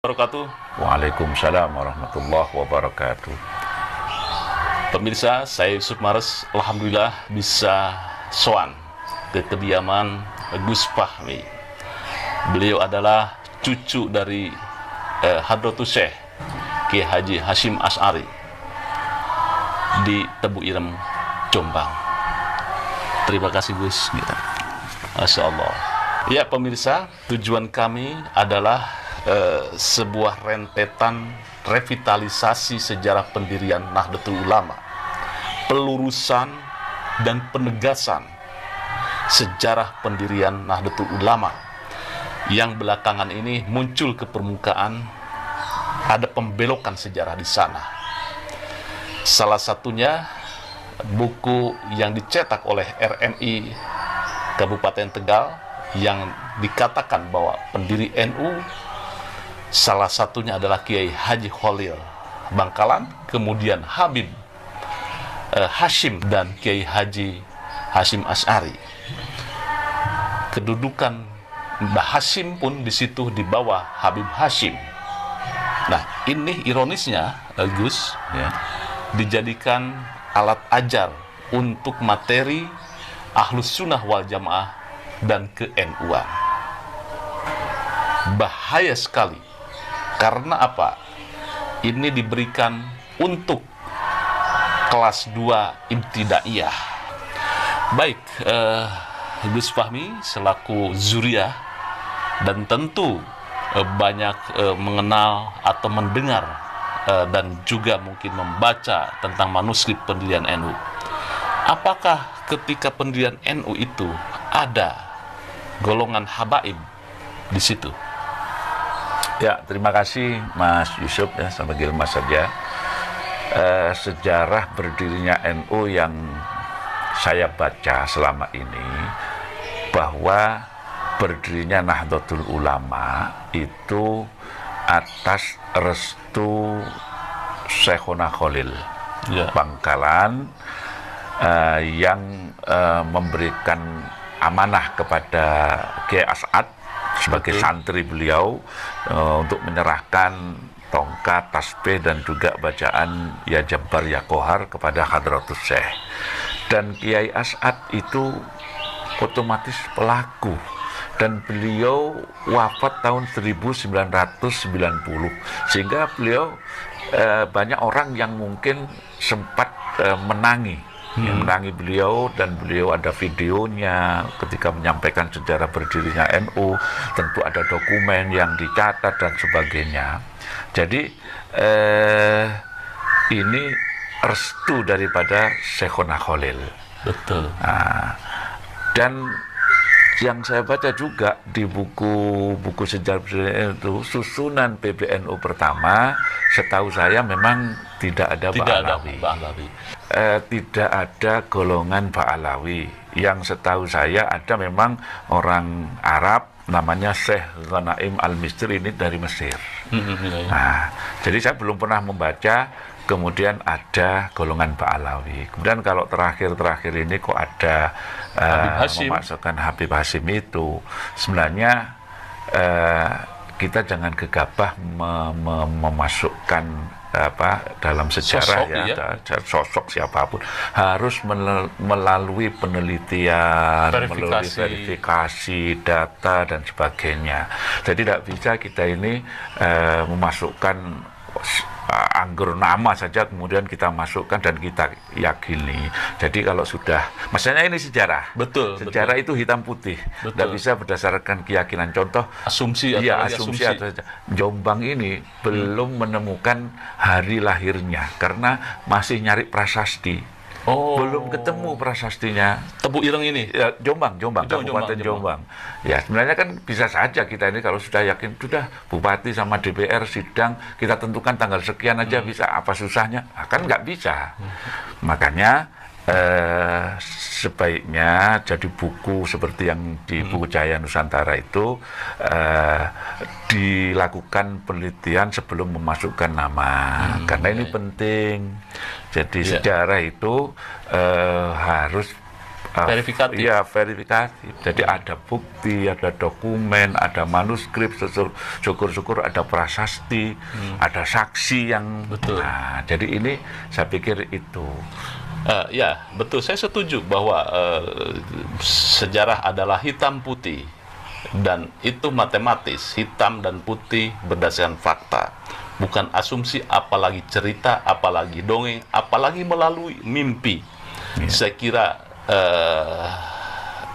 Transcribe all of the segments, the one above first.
wabarakatuh. Waalaikumsalam warahmatullahi wabarakatuh. Pemirsa, saya Yusuf Mares, alhamdulillah bisa soan ke kediaman Gus Fahmi. Beliau adalah cucu dari Hadratus Syekh Kiai Haji Hasyim Asy'ari di Tebu Irem, Jombang. Terima kasih Gus. Masya Allah. Ya pemirsa, tujuan kami adalah sebuah rentetan revitalisasi sejarah pendirian Nahdlatul Ulama, pelurusan dan penegasan sejarah pendirian Nahdlatul Ulama yang belakangan ini muncul ke permukaan. Ada pembelokan sejarah di sana. Salah satunya buku yang dicetak oleh RMI Kabupaten Tegal yang dikatakan bahwa pendiri NU salah satunya adalah Kiai Haji Khalil Bangkalan, kemudian Habib Hasyim dan Kiai Haji Hasyim Asy'ari. Kedudukan Mbah Hasyim pun di situ di bawah Habib Hasyim. Nah, ini ironisnya, Gus, ya, dijadikan alat ajar untuk materi Ahlus Sunnah wal Jamaah dan ke-NU-an. Bahaya sekali. Karena apa? Ini diberikan untuk kelas 2 ibtidaiyah. Baik, Gus Fahmi selaku zuriyah dan tentu banyak mengenal atau mendengar dan juga mungkin membaca tentang manuskrip pendirian NU. Apakah ketika pendirian NU itu ada golongan habaib di situ? Ya, terima kasih Mas Yusuf ya, sama Gilmas saja. Sejarah berdirinya NU yang saya baca selama ini, bahwa berdirinya Nahdlatul Ulama itu atas restu Syekhona Khalil Bangkalan yang memberikan amanah kepada Kiai As'ad sebagai santri beliau untuk menyerahkan tongkat, tasbih dan juga bacaan Ya Jabbar Ya Qahar kepada Hadratus Syekh. Dan Kiai As'ad itu otomatis pelaku, dan beliau wafat tahun 1990, sehingga beliau banyak orang yang mungkin sempat menangi beliau, dan beliau ada videonya ketika menyampaikan sejarah berdirinya NU, tentu ada dokumen yang dicatat dan sebagainya. Jadi ini restu daripada Syekhona Khalil. Betul. Nah, dan yang saya baca juga di buku sejarah itu, susunan PBNU pertama, setahu saya memang tidak ada Ba'alawi. Tidak ada golongan Ba'alawi. Yang setahu saya ada memang orang Arab, namanya Syekh Ghanaim Al-Misri, ini dari Mesir. Nah, jadi saya belum pernah membaca kemudian ada golongan Ba'alawi. Kemudian kalau terakhir ini kok ada memasukkan Habib Hasyim itu, sebenarnya kita jangan gegabah memasukkan dalam sejarah sosok siapapun, harus melalui penelitian, melalui verifikasi data dan sebagainya. Jadi tidak bisa kita ini memasukkan anggur nama saja kemudian kita masukkan dan kita yakini. Jadi kalau sudah, maksudnya ini sejarah. Sejarah itu hitam putih. Tidak bisa berdasarkan keyakinan. Contoh asumsi atau Jombang ini belum menemukan hari lahirnya karena masih nyari prasasti. Belum ketemu prasastinya. Tebu Ireng ini? Ya, Jombang, Kabupaten Jombang. Ya, sebenarnya kan bisa saja kita ini kalau sudah yakin, sudah Bupati sama DPR sidang, kita tentukan tanggal sekian aja, bisa, apa susahnya? Nah, kan nggak bisa. Makanya sebaiknya jadi buku seperti yang di buku Cahaya Nusantara itu dilakukan penelitian sebelum memasukkan nama, karena ini penting. Jadi sejarah itu harus verifikatif. Iya, verifikatif. Jadi ada bukti, ada dokumen, ada manuskrip, syukur-syukur ada prasasti, ada saksi yang... Betul. Nah, jadi ini saya pikir itu. Ya, betul. Saya setuju bahwa sejarah adalah hitam putih. Dan itu matematis, hitam dan putih berdasarkan fakta. Bukan asumsi, apalagi cerita, apalagi dongeng, apalagi melalui mimpi. Saya kira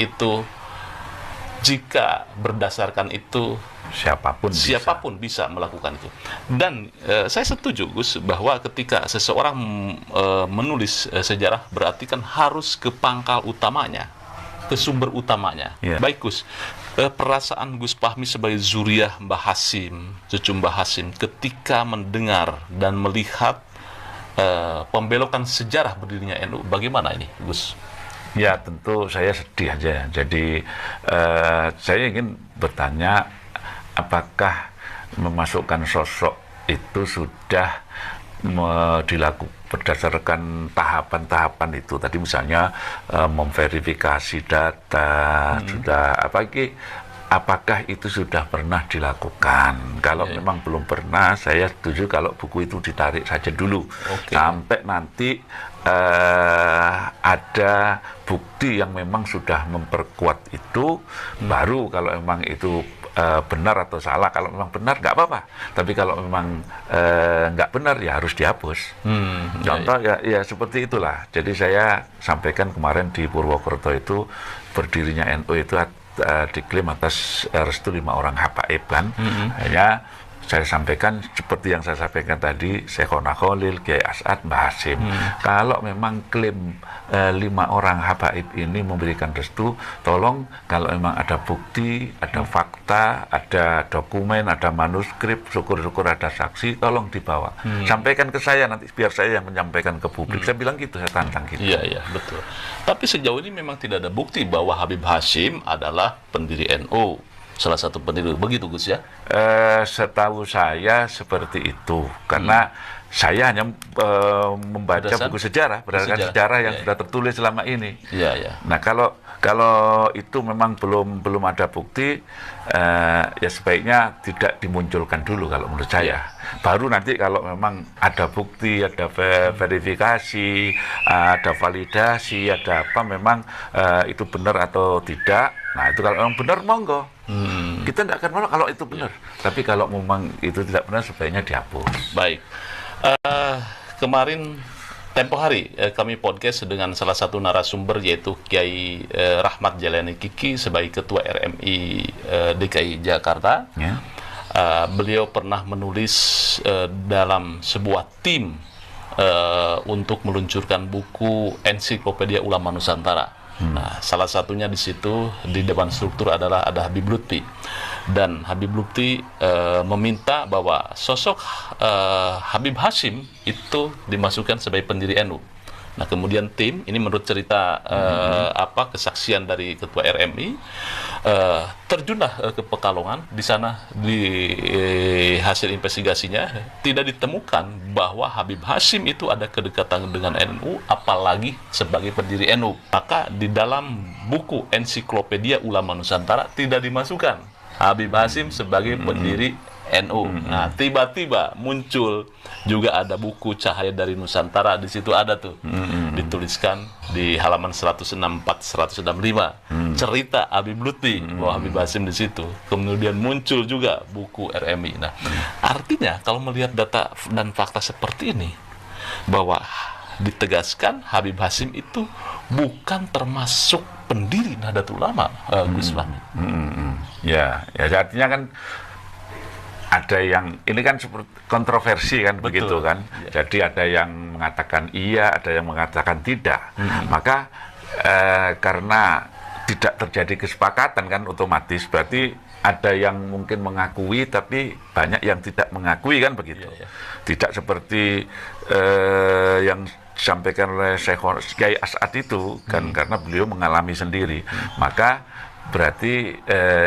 itu, jika berdasarkan itu, siapapun bisa melakukan itu. Dan saya setuju, Gus, bahwa ketika seseorang menulis sejarah, berarti kan harus ke pangkal utamanya, ke sumber utamanya. Baik, Gus, perasaan Gus Fahmi sebagai zuriah Mbah Hasyim, cucu Mbah Hasyim, ketika mendengar dan melihat pembelokan sejarah berdirinya NU, bagaimana ini, Gus? Ya, tentu saya sedih aja. Jadi saya ingin bertanya, apakah memasukkan sosok itu sudah dilakukan berdasarkan tahapan-tahapan itu tadi, misalnya memverifikasi data, sudah apakah itu sudah pernah dilakukan? Kalau memang belum pernah, saya setuju kalau buku itu ditarik saja dulu sampai nanti ada bukti yang memang sudah memperkuat itu, baru kalau memang itu benar atau salah. Kalau memang benar nggak apa-apa, tapi kalau memang nggak benar ya harus dihapus. Contoh ya seperti itulah. Jadi saya sampaikan kemarin di Purwokerto itu berdirinya NU itu diklaim atas restu 5 orang habaib kan. Hanya saya sampaikan seperti yang saya sampaikan tadi, Syekhona Khalil, Kiai As'ad, Mbah Hasyim. Kalau memang klaim 5 orang habaib ini memberikan restu, tolong kalau memang ada bukti, ada fakta, ada dokumen, ada manuskrip, syukur-syukur ada saksi, tolong dibawa. Sampaikan ke saya nanti, biar saya yang menyampaikan ke publik. Saya bilang gitu, saya tantang gitu. Iya, betul. Tapi sejauh ini memang tidak ada bukti bahwa Habib Hasyim adalah pendiri NU. Salah satu pendiri, begitu Gus ya? Setahu saya seperti itu, karena saya hanya membaca buku sejarah, berdasarkan sejarah yang sudah tertulis selama ini. Nah, kalau itu memang belum ada bukti, ya sebaiknya tidak dimunculkan dulu kalau menurut saya. Baru nanti kalau memang ada bukti, ada verifikasi, ada validasi, ada apa memang itu benar atau tidak. Nah, itu kalau memang benar, monggo. Kita tidak akan menolak kalau itu benar. Tapi kalau memang itu tidak benar, sebaiknya dihapus. Baik. Kemarin tempo hari kami podcast dengan salah satu narasumber, yaitu Kiai Rahmat Jalani Kiki sebagai Ketua RMI DKI Jakarta. Beliau pernah menulis dalam sebuah tim untuk meluncurkan buku Ensiklopedia Ulama Nusantara. Nah, salah satunya di situ di depan struktur adalah ada Habib Lutfi, dan Habib Lutfi meminta bahwa sosok Habib Hasyim itu dimasukkan sebagai pendiri NU. Nah, kemudian tim ini menurut cerita kesaksian dari Ketua RMI terjunlah ke Pekalongan. Di sana di hasil investigasinya tidak ditemukan bahwa Habib Hasyim itu ada kedekatan dengan NU, apalagi sebagai pendiri NU. Maka di dalam buku Ensiklopedia Ulama Nusantara tidak dimasukkan Habib Hasyim sebagai pendiri NU. Nah, tiba-tiba muncul juga ada buku Cahaya dari Nusantara, di situ ada tuh dituliskan di halaman 164-165 cerita Habib Lutfi bahwa Habib Hasyim di situ. Kemudian muncul juga buku RMI. Nah, artinya kalau melihat data dan fakta seperti ini, bahwa ditegaskan Habib Hasyim itu bukan termasuk pendiri Nahdlatul Ulama, Gus Fahmi. Ya, artinya kan ada yang, ini kan seperti kontroversi kan. Betul. Begitu kan. Jadi ada yang mengatakan iya, ada yang mengatakan tidak. Maka karena tidak terjadi kesepakatan kan, otomatis berarti ada yang mungkin mengakui tapi banyak yang tidak mengakui kan, begitu. Tidak seperti yang disampaikan oleh Kiai As'ad itu kan, karena beliau mengalami sendiri. Maka berarti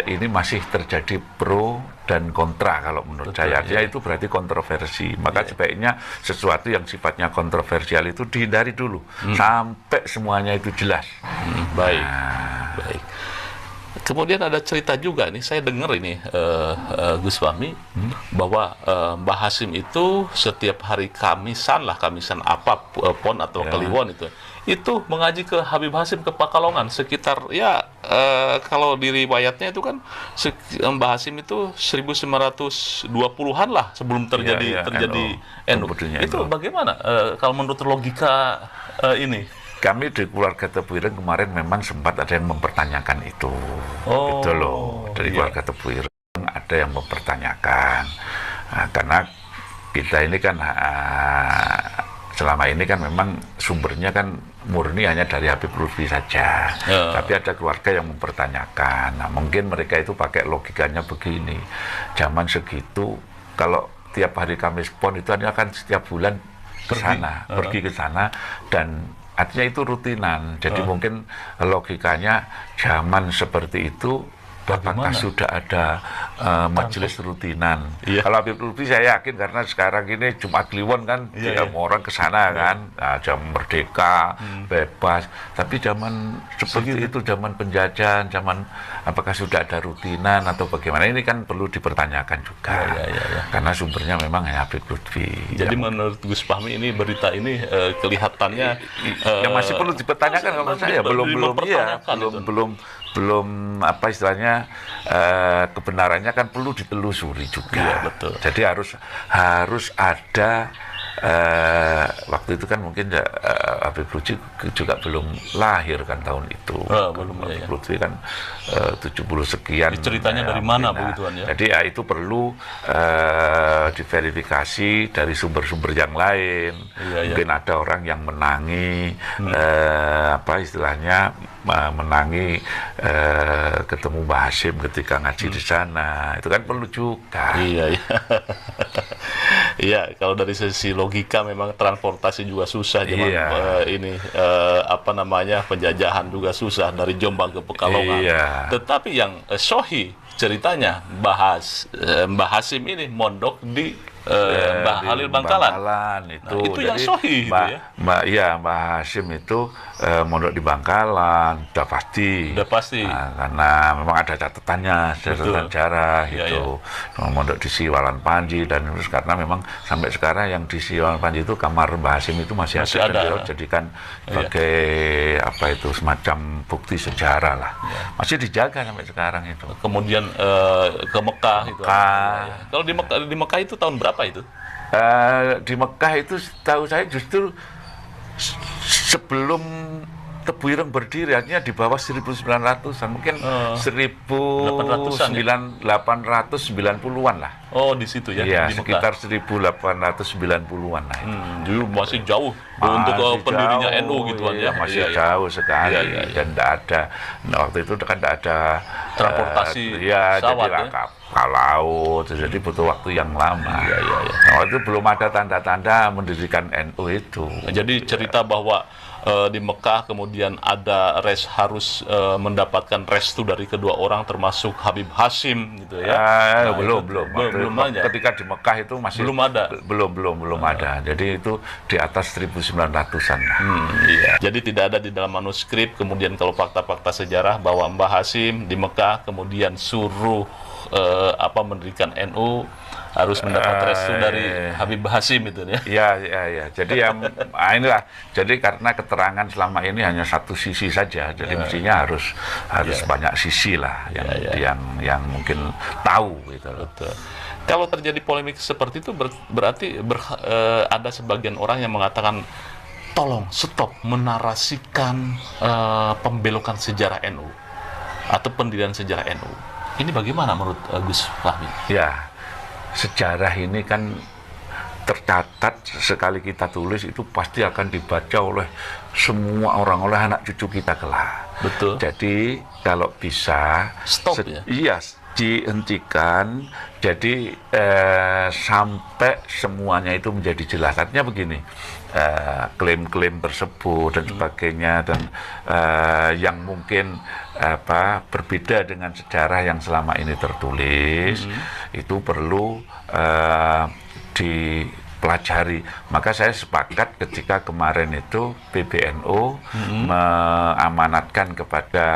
ini masih terjadi pro dan kontra kalau menurut saya. Ya, itu berarti kontroversi. Maka sebaiknya sesuatu yang sifatnya kontroversial itu dihindari dulu sampai semuanya itu jelas. Baik. Nah, Baik. Kemudian ada cerita juga nih, saya dengar ini Gus Fahmi, bahwa Mbah Hasim itu setiap hari Kamisan apa Pon atau Kliwon itu mengaji ke Habib Hasim ke Pakalongan sekitar ya kalau di riwayatnya itu kan Mbah Hasim itu 1920-an lah sebelum terjadi NU. Itu bagaimana kalau menurut logika ini? kami di keluarga Tebu Ireng kemarin memang sempat ada yang mempertanyakan itu. Gitu loh. Dari keluarga Tebu Ireng ada yang mempertanyakan. Nah, karena kita ini kan selama ini kan memang sumbernya kan murni hanya dari Habib Lutfi saja. Tapi ada keluarga yang mempertanyakan. Nah, mungkin mereka itu pakai logikanya begini. Zaman segitu kalau tiap hari Kamis Pon itu akan setiap bulan pergi ke sana dan artinya itu rutinan. Jadi mungkin logikanya zaman seperti itu apakah sudah ada majelis rutinan. Kalau Habib Lutfi saya yakin karena sekarang ini Jumat Kliwon kan orang ke sana kan, jam merdeka, bebas. Tapi zaman seperti itu, zaman penjajahan, zaman apakah sudah ada rutinan atau bagaimana, ini kan perlu dipertanyakan juga. Karena sumbernya memang hanya Habib Lutfi. Jadi menurut Gus Fahmi ini berita ini kelihatannya yang masih perlu dipertanyakan kalau saya belum apa istilahnya kebenarannya kan perlu ditelusuri juga. Betul. Jadi harus ada waktu itu kan mungkin Habib Lutfi juga belum lahir kan tahun itu. Habib Lutfi kan 70 sekian. Ceritanya dari mana begituan ya? Jadi itu perlu diverifikasi dari sumber-sumber yang lain. Mungkin ada orang yang menangi apa istilahnya menangi ketemu Mbah Hasim ketika ngaji di sana. Itu kan perlu juga. Iya, kalau dari sisi logika memang transportasi juga susah zaman ini apa namanya penjajahan juga susah dari Jombang ke Pekalongan. Tetapi yang sahih ceritanya Mbah Hasim ini mondok di Mbah Halil Bangkalan. Itu yang sahih itu ya. Mbah Hasim itu mondok di Bangkalan, udah pasti. Karena memang ada catatan sejarah itu. Mondok di Siwalan Panji dan terus karena memang sampai sekarang yang di Siwalan Panji itu kamar Mbah Hasim itu masih ada. Jadikan sebagai apa itu semacam bukti sejarah lah. Masih dijaga sampai sekarang itu. Kemudian ke Mekah itu. Kalau di Mekah itu tahun berapa itu? Di Mekah itu tahu saya justru sebelum Tebu Ireng berdiri, artinya di bawah 1900-an, mungkin 1890-an lah. Oh, di situ ya? Iya, sekitar 1890-an lah itu. Dulu masih jauh untuk pendirinya NU gitu kan ya? Masih jauh sekali. Dan tidak ada, waktu itu kan tidak ada transportasi pesawat jadi kapal laut, jadi butuh waktu yang lama. Waktu itu belum ada tanda-tanda mendirikan NU itu. Jadi cerita bahwa di Mekah kemudian ada harus mendapatkan restu dari kedua orang termasuk Habib Hasim gitu ya. Belum aja. Ketika di Mekah itu masih belum ada. Jadi itu di atas 1900-an. Jadi tidak ada di dalam manuskrip. Kemudian kalau fakta-fakta sejarah bahwa Mbah Hasim di Mekah kemudian suruh mendirikan NU harus mendapat restu dari Habib Hasim itu ya. Iya. Jadi inilah. Jadi karena keterangan selama ini hanya satu sisi saja. Jadi mestinya harus banyak sisi lah yang mungkin tahu gitu. Betul. Kalau terjadi polemik seperti itu berarti ada sebagian orang yang mengatakan tolong stop menarasikan pembelokan sejarah NU atau pendirian sejarah NU. Ini bagaimana menurut Gus Fahmi? Ya. Sejarah ini kan tercatat sekali kita tulis itu pasti akan dibaca oleh semua orang, oleh anak cucu kita kelak. Betul. Jadi kalau bisa stop ya? Iya, dihentikan. Jadi sampai semuanya itu menjadi jelas. Artinya begini, klaim-klaim tersebut dan sebagainya dan yang mungkin berbeda dengan sejarah yang selama ini tertulis itu perlu pelajari. Maka saya sepakat ketika kemarin itu PBNU mengamanatkan kepada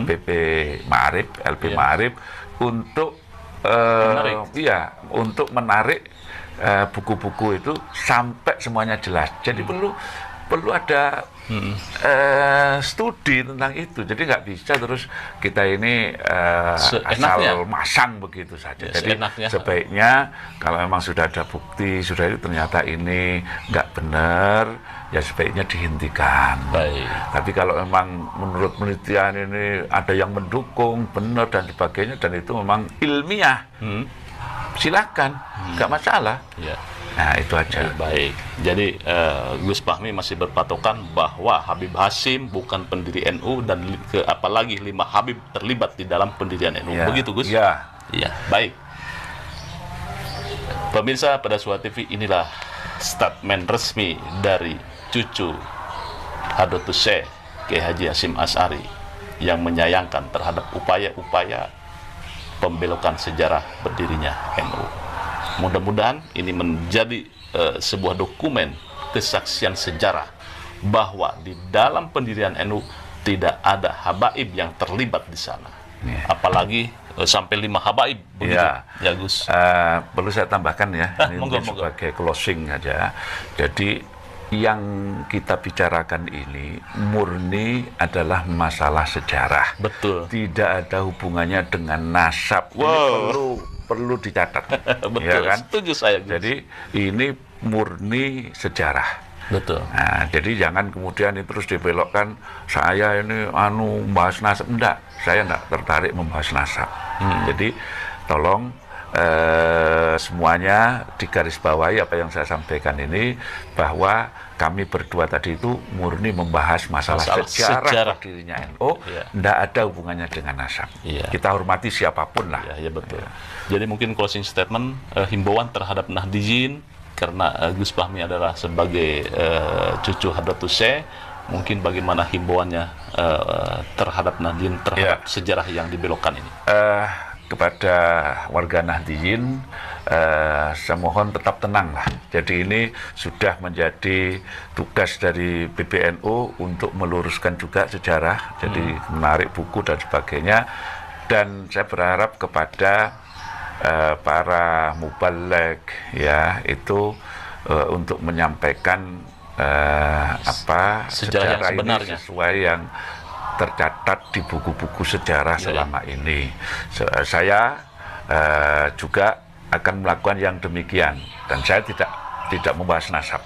PP Ma'arif, LP Ma'arif untuk untuk menarik buku-buku itu sampai semuanya jelas. Jadi perlu ada studi tentang itu. Jadi nggak bisa terus kita ini asal masang begitu saja. Ya, jadi sebaiknya kalau memang sudah ada bukti, sudah itu ternyata ini nggak benar, ya sebaiknya dihentikan. Baik. Tapi kalau memang menurut penelitian ini ada yang mendukung, benar dan sebagainya, dan itu memang ilmiah, silakan, nggak masalah. Ya. Nah, itu aja. Baik. Jadi Gus Fahmi masih berpatokan bahwa Habib Hasyim bukan pendiri NU dan apalagi 5 Habib terlibat di dalam pendirian NU. Ya. Begitu, Gus? Ya. Iya. Baik. Pemirsa pada Suara TV, inilah statement resmi dari cucu Hadratus Syekh Kiai Haji Hasyim Asy'ari yang menyayangkan terhadap upaya-upaya pembelokan sejarah berdirinya NU. Mudah-mudahan ini menjadi sebuah dokumen kesaksian sejarah bahwa di dalam pendirian NU tidak ada habaib yang terlibat di sana. Ya. Apalagi sampai 5 habaib begitu. Ya, Gus. Perlu saya tambahkan ya, ini sebagai closing aja. Jadi yang kita bicarakan ini murni adalah masalah sejarah. Betul. Tidak ada hubungannya dengan nasab. Wow. Ini perlu dicatat. Betul, ya kan? Setuju saya. Gus. Jadi ini murni sejarah. Betul. Nah, jadi jangan kemudian terus dibelokkan saya ini membahas nasab. Enggak, saya enggak tertarik membahas nasab. Jadi tolong semuanya digarisbawahi apa yang saya sampaikan ini, bahwa kami berdua tadi itu murni membahas masalah sejarah berdirinya NU, tidak ada hubungannya dengan nasab. Kita hormati siapapun lah. Ya, betul. Jadi mungkin closing statement, himbauan terhadap Nahdliyin, karena Gus Fahmi adalah sebagai cucu Hadratus Syekh, mungkin bagaimana himbauannya terhadap Nahdliyin terhadap sejarah yang dibelokkan ini? Kepada warga Nahdliyin, saya mohon tetap tenang lah. Jadi ini sudah menjadi tugas dari PBNU untuk meluruskan juga sejarah, jadi menarik buku dan sebagainya. Dan saya berharap kepada para mubaligh ya itu untuk menyampaikan sejarah yang sebenarnya, sesuai yang tercatat di buku-buku sejarah selama ini. Saya juga akan melakukan yang demikian, dan saya tidak membahas nasab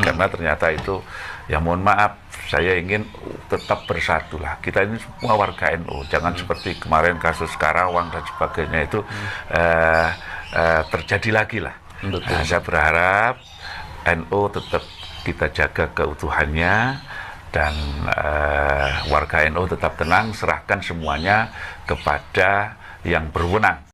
karena ternyata itu, ya mohon maaf, saya ingin tetap bersatu lah. Kita ini semua warga NU, jangan seperti kemarin kasus Karawang dan sebagainya itu terjadi lagi lah. Saya berharap NU tetap kita jaga keutuhannya, dan warga NU tetap tenang, serahkan semuanya kepada yang berwenang